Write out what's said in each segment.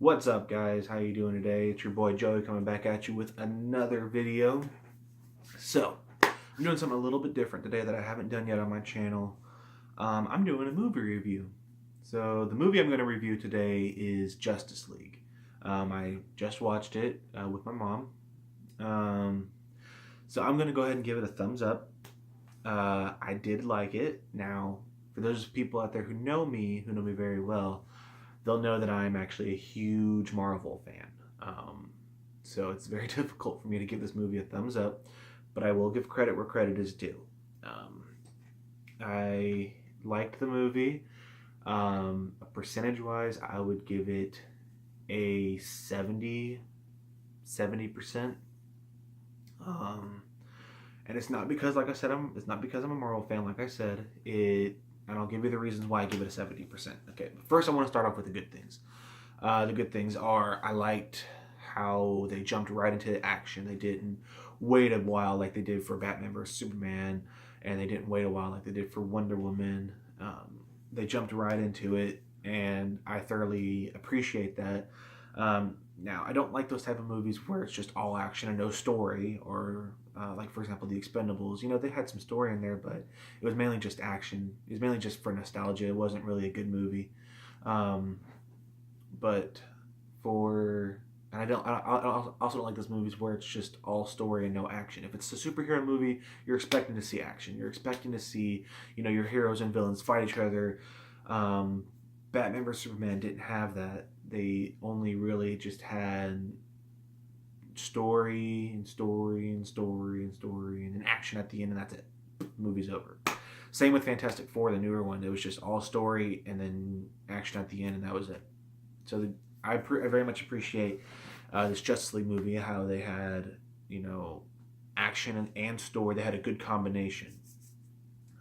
What's up, guys? How you doing today? It's your boy Joey coming back at you with another video. So, I'm doing something a little bit different today that I haven't done yet on my channel. I'm doing a movie review. So, the movie I'm going to review today is Justice League. I just watched it with my mom. So, I'm going to go ahead and give it a thumbs up. I did like it. Now, for those people out there who know me very well, they'll know that I'm actually a huge Marvel fan. So it's very difficult for me to give this movie a thumbs up, but I will give credit where credit is due. I liked the movie. Percentage-wise, I would give it a 70%. And it's not because, like I said, it's not because I'm a Marvel fan. Like I said, and I'll give you the reasons why I give it a 70%. Okay, but first I want to start off with the good things. The good things are I liked how they jumped right into action. They didn't wait a while like they did for Batman vs. Superman, and they didn't wait a while like they did for Wonder Woman. They jumped right into it, and I thoroughly appreciate that. Now, I don't like those type of movies where it's just all action and no story, or like, for example, The Expendables. You know, they had some story in there, but it was mainly just action. It was mainly just for nostalgia. It wasn't really a good movie. But for... And I also don't like those movies where it's just all story and no action. If it's a superhero movie, you're expecting to see action. You're expecting to see, your heroes and villains fight each other. Batman vs. Superman didn't have that. They only really just had story and then action at the end, and that's it. Movie's over. Same with Fantastic Four, the newer one. It was just all story and then action at the end, and that was it. So I very much appreciate this Justice League movie, how they had, action and story. They had a good combination.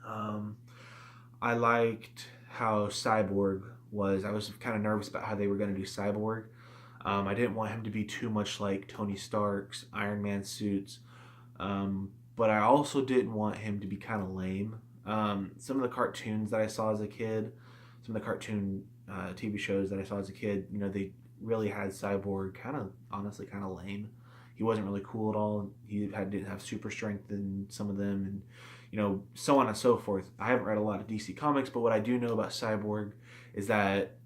I liked how Cyborg was. I was kind of nervous about how they were going to do Cyborg. I didn't want him to be too much like Tony Stark's Iron Man suits, but I also didn't want him to be kind of lame. Some of the cartoons that I saw as a kid, some of the cartoon TV shows that I saw as a kid, they really had Cyborg honestly kind of lame. He wasn't really cool at all. He didn't have super strength in some of them, and so on and so forth. I haven't read a lot of DC Comics, but what I do know about Cyborg is that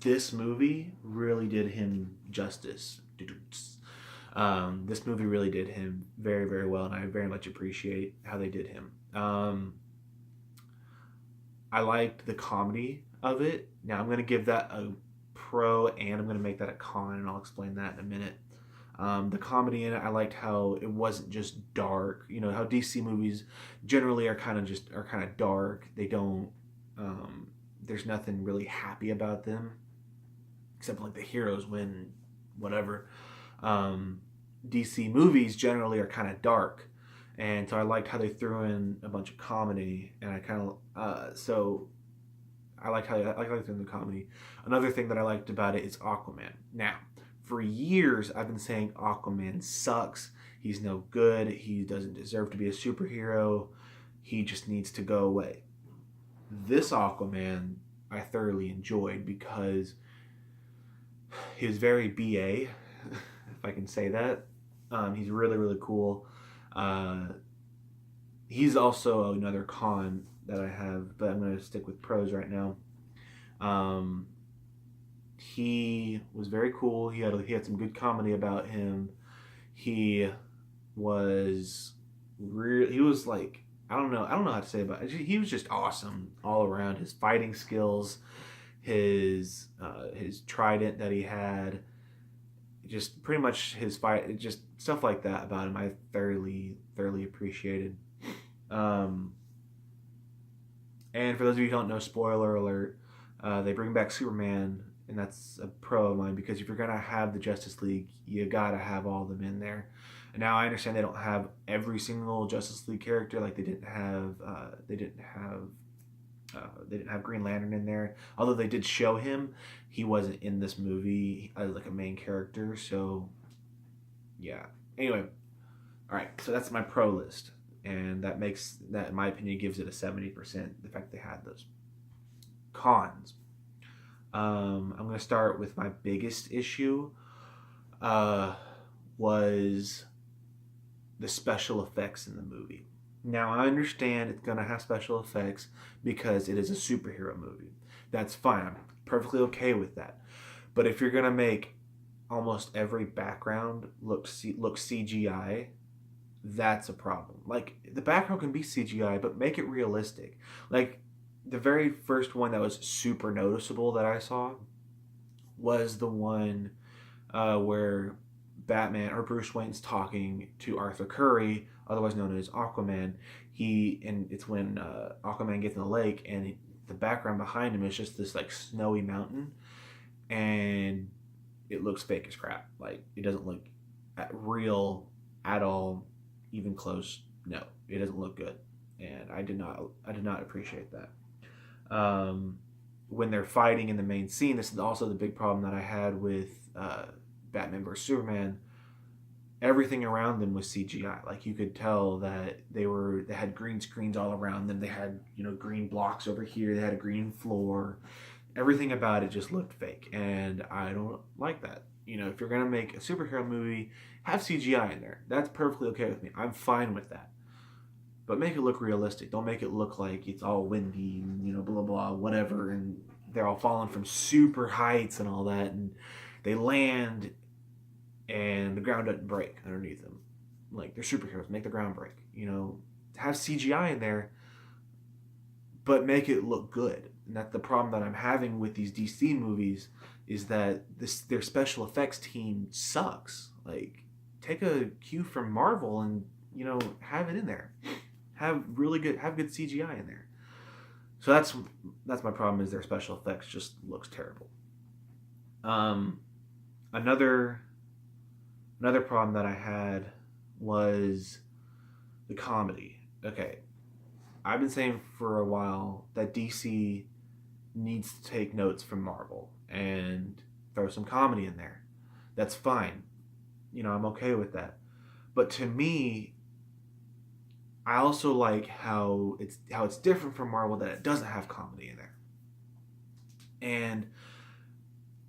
this movie really did him justice. This movie really did him very, very well, and I very much appreciate how they did him. I liked the comedy of it. Now, I'm going to give that a pro, and I'm going to make that a con, and I'll explain that in a minute. The comedy in it, I liked how it wasn't just dark. How DC movies generally are kind of dark. They don't. There's nothing really happy about them, except like the heroes win, whatever. DC movies generally are kind of dark, and so I liked how they threw in a bunch of comedy, and I liked how I liked the comedy. Another thing that I liked about it is Aquaman. Now, for years, I've been saying Aquaman sucks. He's no good. He doesn't deserve to be a superhero. He just needs to go away. This Aquaman, I thoroughly enjoyed because he was very BA, if I can say that. He's really, really cool. He's also another con that I have, but I'm going to stick with pros right now. He was very cool. He had some good comedy about him. He was like, I don't know how to say about it. He was just awesome all around. His fighting skills, his trident that he had, just pretty much his fight, just stuff like that about him, I thoroughly appreciated. And for those of you who don't know, spoiler alert, they bring back Superman, and that's a pro of mine, because if you're going to have the Justice League, you got to have all of them in there. And now I understand they don't have every single Justice League character, like they didn't have Green Lantern in there. Although they did show him, he wasn't in this movie as like a main character, so yeah. Anyway, all right, so that's my pro list, and that, in my opinion, gives it a 70%, the fact they had those. Cons. I'm going to start with my biggest issue. Uh, was the special effects in the movie. Now, I understand it's going to have special effects because it is a superhero movie. That's fine. I'm perfectly okay with that. But if you're going to make almost every background look CGI, that's a problem. Like, the background can be CGI, but make it realistic. Like, the very first one that was super noticeable that I saw was the one where Batman or Bruce Wayne's talking to Arthur Curry, otherwise known as Aquaman. It's when Aquaman gets in the lake, and the background behind him is just this like snowy mountain, and it looks fake as crap. Like, it doesn't look real at all, even close. No, it doesn't look good, and I did not appreciate that. When they're fighting in the main scene, this is also the big problem that I had with Batman vs Superman. Everything around them was CGI. Like, you could tell that they had green screens all around them. They had, green blocks over here. They had a green floor. Everything about it just looked fake, and I don't like that. If you're gonna make a superhero movie, have CGI in there. That's perfectly okay with me. I'm fine with that. But make it look realistic. Don't make it look like it's all windy and, blah blah whatever, and they're all falling from super heights and all that, and they land and the ground doesn't break underneath them. Like, they're superheroes. Make the ground break. Have CGI in there, but make it look good. And that's the problem that I'm having with these DC movies, is that their special effects team sucks. Like, take a cue from Marvel and, have it in there. Have good CGI in there. So that's my problem, is their special effects just looks terrible. Another problem that I had was the comedy. Okay, I've been saying for a while that DC needs to take notes from Marvel and throw some comedy in there. That's fine. I'm okay with that. But to me, I also like how it's different from Marvel, that it doesn't have comedy in there. And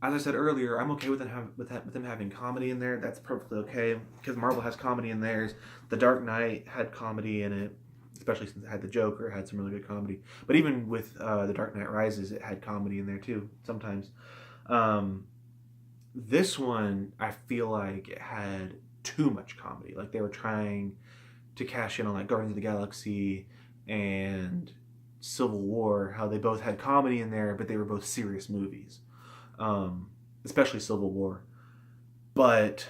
as I said earlier, I'm okay with them having comedy in there. That's perfectly okay, because Marvel has comedy in theirs. The Dark Knight had comedy in it, especially since it had the Joker. It had some really good comedy. But even with The Dark Knight Rises, it had comedy in there too sometimes. This one, I feel like it had too much comedy. Like, they were trying to cash in on like Guardians of the Galaxy and Civil War, how they both had comedy in there, but they were both serious movies. Especially Civil War. But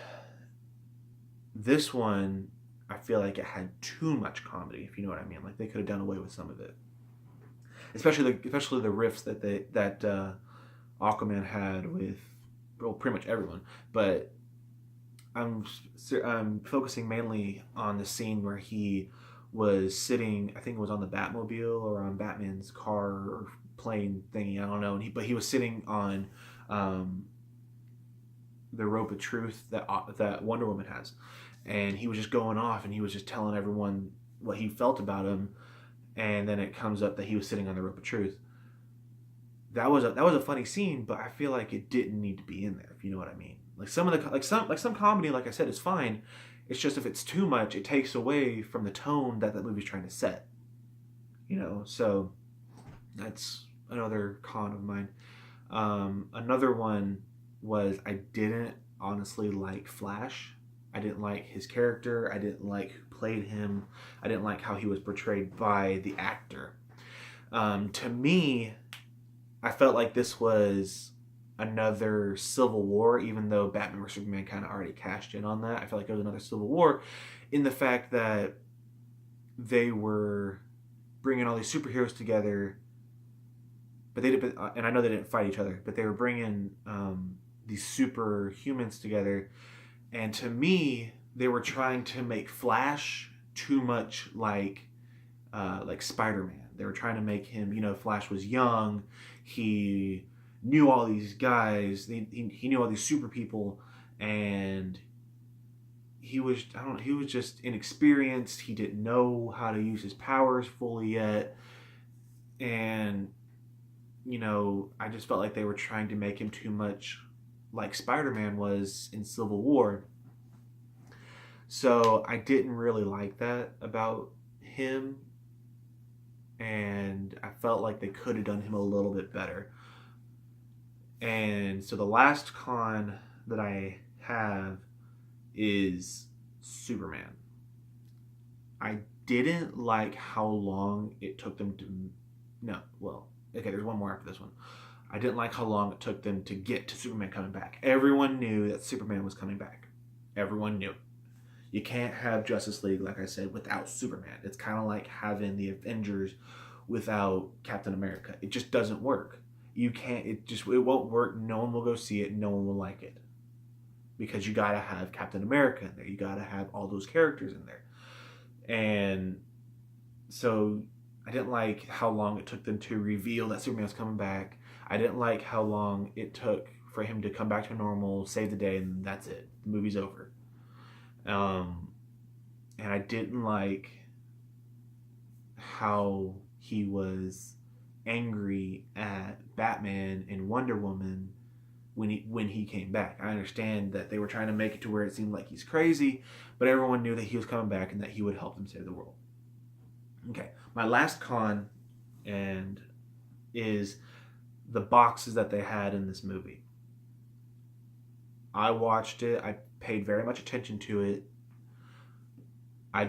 this one, I feel like it had too much comedy, if you know what I mean. Like, they could have done away with some of it. Especially the riffs that Aquaman had with, well, pretty much everyone. But I'm focusing mainly on the scene where he was sitting, I think it was on the Batmobile or on Batman's car or plane thingy, I don't know. But he was sitting on the rope of truth that Wonder Woman has, and he was just going off, and he was just telling everyone what he felt about him, and then it comes up that he was sitting on the rope of truth. That was a funny scene, but I feel like it didn't need to be in there, if you know what I mean. Like, some comedy, like I said, is fine. It's just, if it's too much, it takes away from the tone that the movie's trying to set. So that's another con of mine. Another one was, I didn't honestly like Flash. I didn't like his character. I didn't like who played him. I didn't like how he was portrayed by the actor. To me, I felt like this was another Civil War, even though Batman vs Superman kind of already cashed in on that. I felt like it was another Civil War, in the fact that they were bringing all these superheroes together, but and I know they didn't fight each other, but they were bringing these superhumans together, and to me, they were trying to make Flash too much like Spider-Man. They were trying to make him, Flash was young, he knew all these guys, he knew all these super people, and he was just inexperienced. He didn't know how to use his powers fully yet, and I just felt like they were trying to make him too much like Spider-Man was in Civil War. So I didn't really like that about him, and I felt like they could have done him a little bit better. And so the last con that I have is Superman. I didn't like how long it took them to. No, well, okay, there's one more after this one. I didn't like how long it took them to get to Superman coming back. Everyone knew that Superman was coming back. Everyone knew. You can't have Justice League, like I said, without Superman. It's kind of like having the Avengers without Captain America. It just doesn't work. You can't. It won't work. No one will go see it. No one will like it because you gotta have Captain America in there. You gotta have all those characters in there. And so I didn't like how long it took them to reveal that Superman was coming back. I didn't like how long it took for him to come back to normal, save the day, and that's it. The movie's over. Um, and I didn't like how he was angry at Batman and Wonder Woman when he came back. I understand that they were trying to make it to where it seemed like he's crazy, but everyone knew that he was coming back and that he would help them save the world. Okay, my last con and is the boxes that they had in this movie. I watched it. I paid very much attention to it. I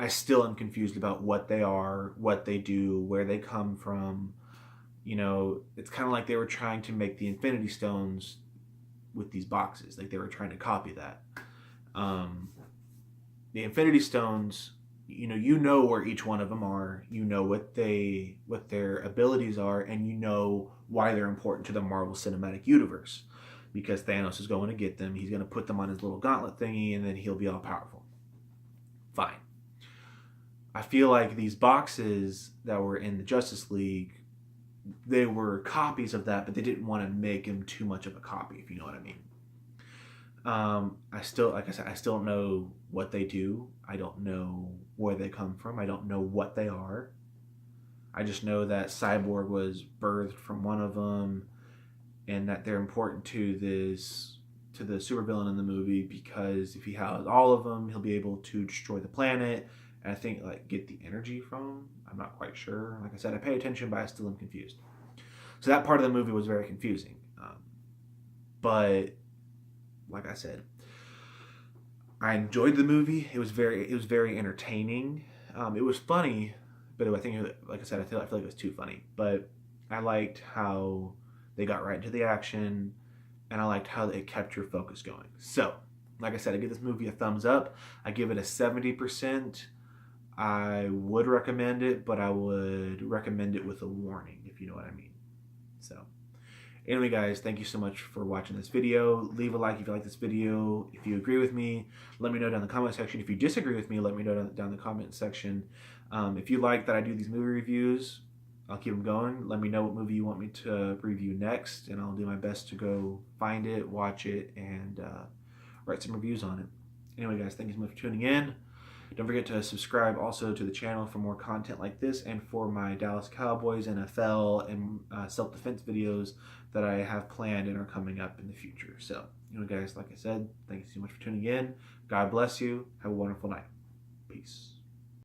still am confused about what they are, what they do, where they come from. It's kind of like they were trying to make the Infinity Stones with these boxes. Like they were trying to copy that. The Infinity Stones, you know where each one of them are. You know what their abilities are, and you know why they're important to the Marvel Cinematic Universe. Because Thanos is going to get them. He's going to put them on his little gauntlet thingy, and then he'll be all powerful. Fine. I feel like these boxes that were in the Justice League, they were copies of that, but they didn't want to make him too much of a copy, if you know what I mean. Like I said, I still don't know what they do. I don't know where they come from. I don't know what they are. I just know that Cyborg was birthed from one of them, and that they're important to the supervillain in the movie because if he has all of them, he'll be able to destroy the planet. And I think like get the energy from them. I'm not quite sure. Like I said, I pay attention, but I still am confused. So that part of the movie was very confusing. But like I said, I enjoyed the movie. It was very entertaining. It was funny, but I think, like I said, I feel like it was too funny. But I liked how they got right into the action, and I liked how it kept your focus going. So, like I said, I give this movie a thumbs up. I give it a 70%. I would recommend it, but I would recommend it with a warning, if you know what I mean. So, anyway, guys, thank you so much for watching this video. Leave a like if you like this video. If you agree with me, let me know down in the comment section. If you disagree with me, let me know down in the comment section. If you like that I do these movie reviews, I'll keep them going. Let me know what movie you want me to review next, and I'll do my best to go find it, watch it, and write some reviews on it. Anyway, guys, thank you so much for tuning in. Don't forget to subscribe also to the channel for more content like this and for my Dallas Cowboys, NFL, and self-defense videos that I have planned and are coming up in the future. So, guys, like I said, thank you so much for tuning in. God bless you. Have a wonderful night. Peace.